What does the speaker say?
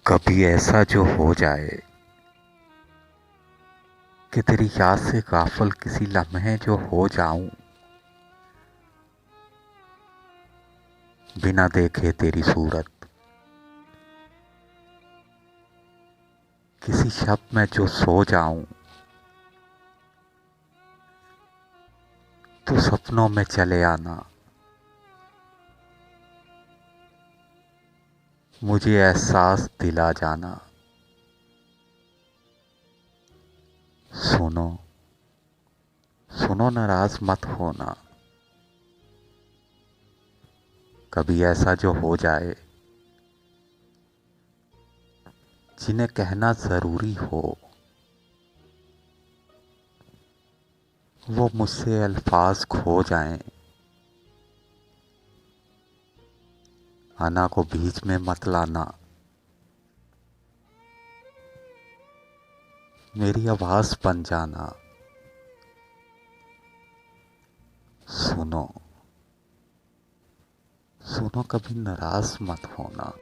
कभी ऐसा जो हो जाए कि तेरी याद से गाफिल किसी लम्हे जो हो जाऊं, बिना देखे तेरी सूरत किसी शब्द में जो सो जाऊं, तो सपनों में चले आना, मुझे एहसास दिला जाना। सुनो सुनो, नाराज मत होना। कभी ऐसा जो हो जाए जिन्हें कहना जरूरी हो, वो मुझसे अल्फाज खो जाएं। आना को बीच में मत लाना, मेरी आवाज बन जाना। सुनो सुनो, कभी नाराज मत होना।